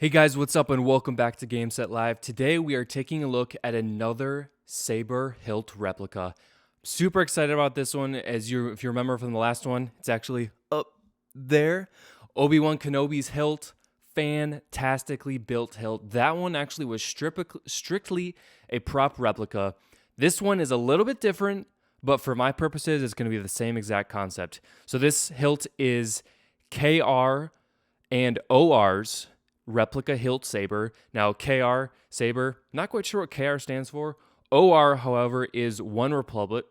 Hey guys, what's up and welcome back to Game Set Live. Today we are taking a look at another Saber Hilt replica. Super excited about this one. If you remember from the last one, it's actually up there. Obi-Wan Kenobi's hilt, fantastically built hilt. That one actually was strictly a prop replica. This one is a little bit different, but for my purposes, it's going to be the same exact concept. So this hilt is KR and OR's replica hilt saber. Now, KR saber, not quite sure what KR stands for. OR, however, is One Republic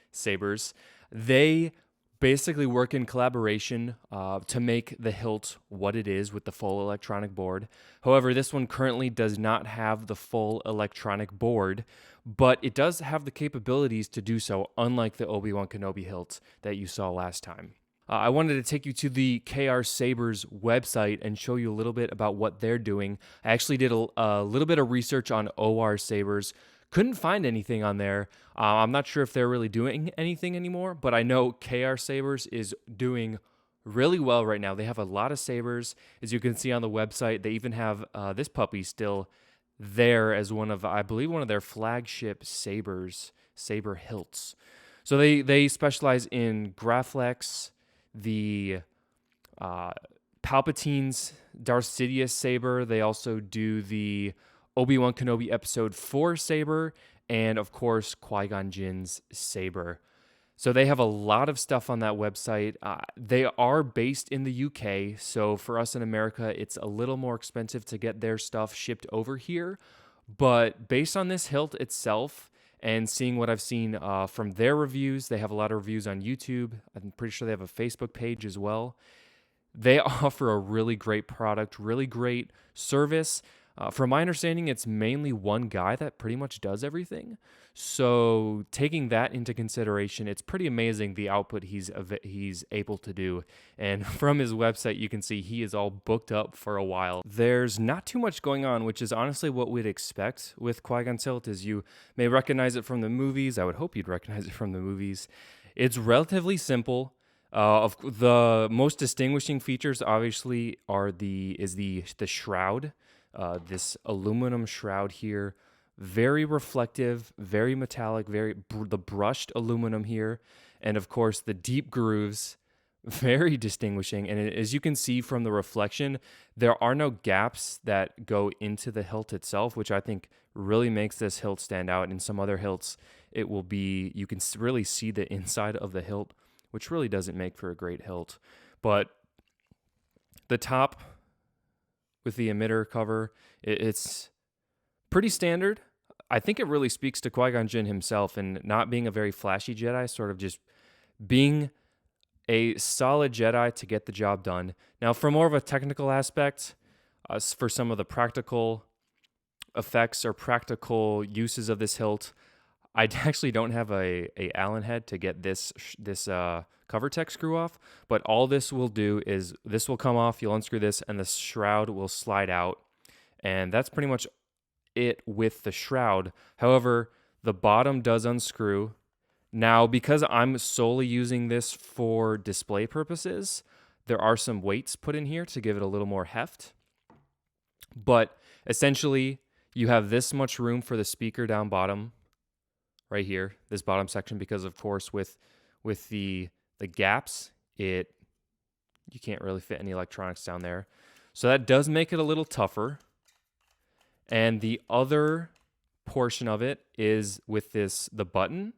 sabers. They basically work in collaboration to make the hilt what it is with the full electronic board. However, this one currently does not have the full electronic board, but it does have the capabilities to do so, unlike the Obi-Wan Kenobi hilt that you saw last time. I wanted to take you to the KR Sabers website and show you a little bit about what they're doing. I actually did a little bit of research on OR Sabers. Couldn't find anything on there. I'm not sure if they're really doing anything anymore, but I know KR Sabers is doing really well right now. They have a lot of sabers. As you can see on the website, they even have this puppy still there as I believe one of their flagship sabers, Saber hilts. So they specialize in Graflex, the Palpatine's Darth Sidious saber. They also do the Obi-Wan Kenobi Episode 4 saber, and of course Qui-Gon Jinn's saber. So they have a lot of stuff on that website. They are based in the UK, so for us in America, it's a little more expensive to get their stuff shipped over here. But based on this hilt itself, and seeing what I've seen from their reviews, they have a lot of reviews on YouTube. I'm pretty sure they have a Facebook page as well. They offer a really great product, really great service. From my understanding, it's mainly one guy that pretty much does everything. So taking that into consideration, it's pretty amazing the output he's able to do. And from his website, you can see he is all booked up for a while. There's not too much going on, which is honestly what we'd expect with Qui-Gon's hilt. Is you may recognize it from the movies. I would hope you'd recognize it from the movies. It's relatively simple. Of the most distinguishing features, obviously, are the shroud. This aluminum shroud here, very reflective, very metallic, the brushed aluminum here, and of course the deep grooves, very distinguishing. And as you can see from the reflection, there are no gaps that go into the hilt itself, which I think really makes this hilt stand out. In some other hilts, you can really see the inside of the hilt, which really doesn't make for a great hilt. But the top with the emitter cover, it's pretty standard. I think it really speaks to Qui-Gon Jinn himself, and not being a very flashy Jedi, sort of just being a solid Jedi to get the job done. Now, for more of a technical aspect, for some of the practical effects or practical uses of this hilt, I actually don't have a Allen head to get this cover tech screw off, but all this will do is this will come off, you'll unscrew this, and the shroud will slide out, and that's pretty much it with the shroud. However, the bottom does unscrew. Now, because I'm solely using this for display purposes, there are some weights put in here to give it a little more heft, but essentially you have this much room for the speaker down bottom right here, this bottom section, because of course with the gaps, you can't really fit any electronics down there. So that does make it a little tougher. And the other portion of it is with the button.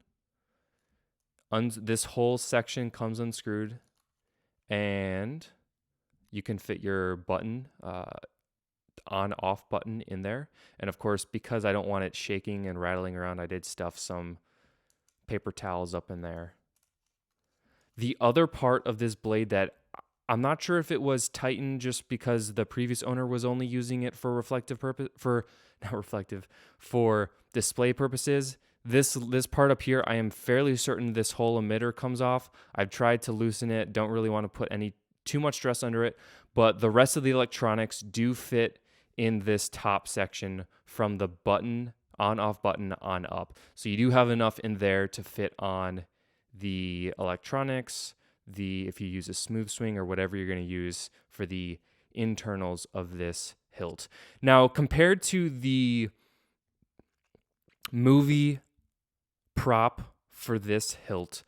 This whole section comes unscrewed, and you can fit your button, on-off button in there. And of course, because I don't want it shaking and rattling around, I did stuff some paper towels up in there. The other part of this blade that I'm not sure if it was tightened just because the previous owner was only using it for for display purposes. This part up here, I am fairly certain this whole emitter comes off. I've tried to loosen it, don't really want to put too much stress under it, but the rest of the electronics do fit in this top section from the button, on-off button on up. So you do have enough in there to fit on the electronics, if you use a smooth swing or whatever you're going to use for the internals of this hilt. Now, compared to the movie prop for this hilt,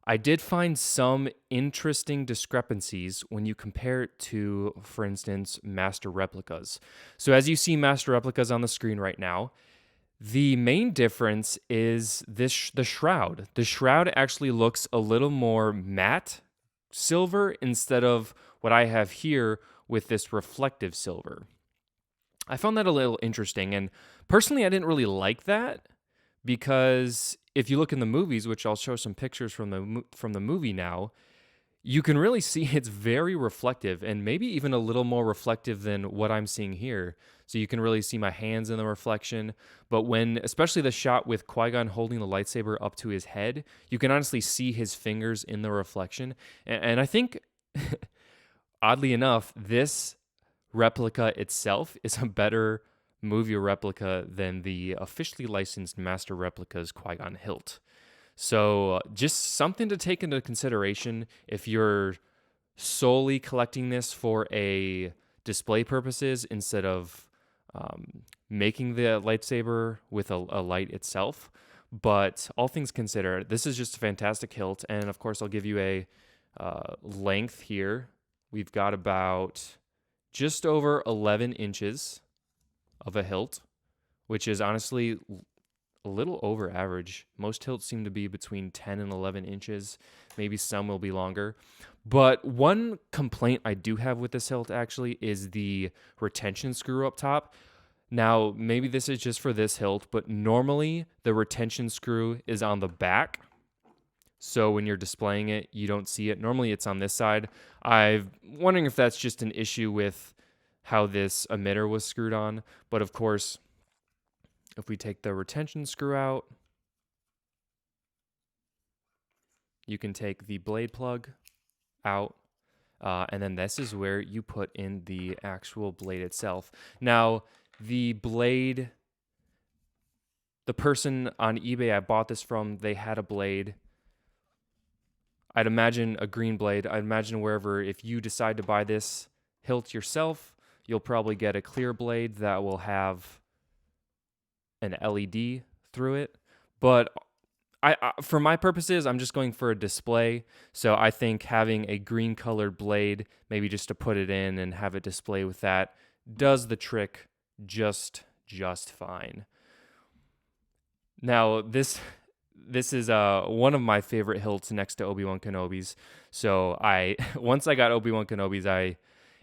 I did find some interesting discrepancies when you compare it to, for instance, master replicas. So as you see master replicas on the screen right now, the main difference is the shroud. The shroud actually looks a little more matte silver instead of what I have here with this reflective silver. I found that a little interesting, and personally I didn't really like that, because if you look in the movies, which I'll show some pictures from the movie now, you can really see it's very reflective, and maybe even a little more reflective than what I'm seeing here. So you can really see my hands in the reflection. But when, especially the shot with Qui-Gon holding the lightsaber up to his head, you can honestly see his fingers in the reflection. And I think, oddly enough, this replica itself is a better movie replica than the officially licensed master replica's Qui-Gon Hilt. So just something to take into consideration if you're solely collecting this for a display purposes instead of making the lightsaber with a light itself. But all things considered, this is just a fantastic hilt. And of course, I'll give you a length here. We've got about just over 11 inches of a hilt, which is honestly a little over average. Most hilts seem to be between 10 and 11 inches. Maybe some will be longer. But one complaint I do have with this hilt actually is the retention screw up top. Now, maybe this is just for this hilt, but normally the retention screw is on the back. So when you're displaying it, you don't see it. Normally it's on this side. I'm wondering if that's just an issue with how this emitter was screwed on. But of course, if we take the retention screw out, you can take the blade plug out, and then this is where you put in the actual blade itself. Now, the blade, the person on eBay I bought this from, they had a blade. I'd imagine a green blade. I'd imagine wherever, if you decide to buy this hilt yourself, you'll probably get a clear blade that will have an LED through it. But I for my purposes, I'm just going for a display. So I think having a green colored blade, maybe just to put it in and have it display with that, does the trick just fine. Now, this is one of my favorite hilts next to Obi-Wan Kenobi's. So once I got Obi-Wan Kenobi's,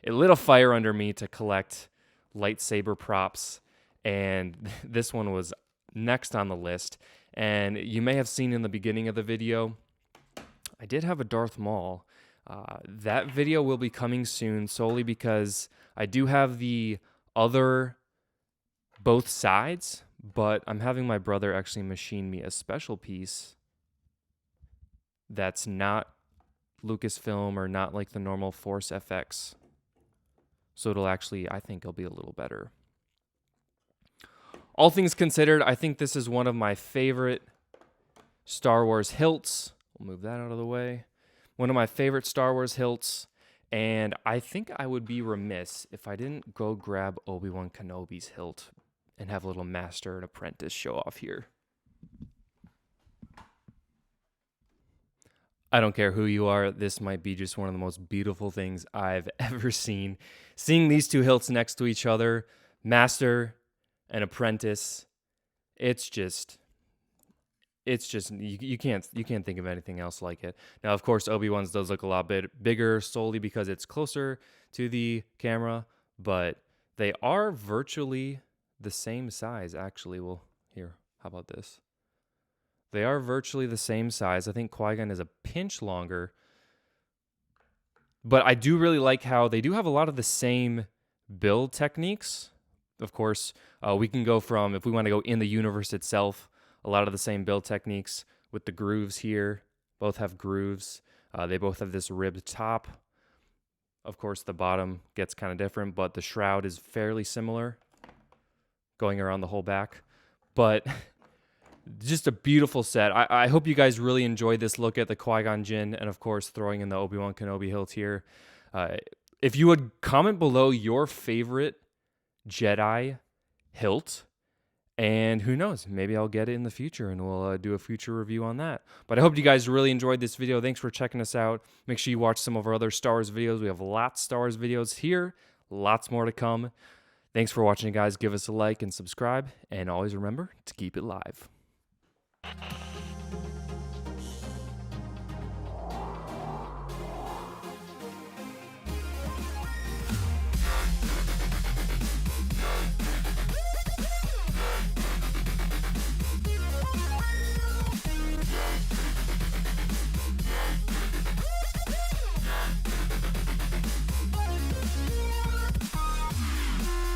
it lit a fire under me to collect lightsaber props, and this one was next on the list. And you may have seen in the beginning of the video, I did have a Darth Maul. That video will be coming soon solely because I do have the other both sides, but I'm having my brother actually machine me a special piece that's not Lucasfilm or not like the normal Force FX. So it'll actually, I think it'll be a little better. All things considered, I think this is one of my favorite Star Wars hilts. We'll move that out of the way. One of my favorite Star Wars hilts. And I think I would be remiss if I didn't go grab Obi-Wan Kenobi's hilt and have a little master and apprentice show off here. I don't care who you are, this might be just one of the most beautiful things I've ever seen. Seeing these two hilts next to each other, master and apprentice, it's just you can't think of anything else like it. Now, of course, Obi-Wan's does look a lot bit bigger solely because it's closer to the camera, but they are virtually the same size, actually. Well, here, how about this? They are virtually the same size. I think Qui-Gon is a pinch longer. But I do really like how they do have a lot of the same build techniques. Of course, we can go from, if we want to go in the universe itself, a lot of the same build techniques with the grooves here. Both have grooves. They both have this ribbed top. Of course, the bottom gets kind of different, but the shroud is fairly similar, going around the whole back. But just a beautiful set. I hope you guys really enjoyed this look at the Qui-Gon Jinn, and of course throwing in the Obi-Wan Kenobi hilt here. if you would comment below your favorite Jedi hilt, and who knows, maybe I'll get it in the future and we'll do a future review on that. But I hope you guys really enjoyed this video. Thanks for checking us out. Make sure you watch some of our other Star Wars videos. We have lots of Star Wars videos here, lots more to come. Thanks for watching, guys. Give us a like and subscribe, and always remember to keep it live.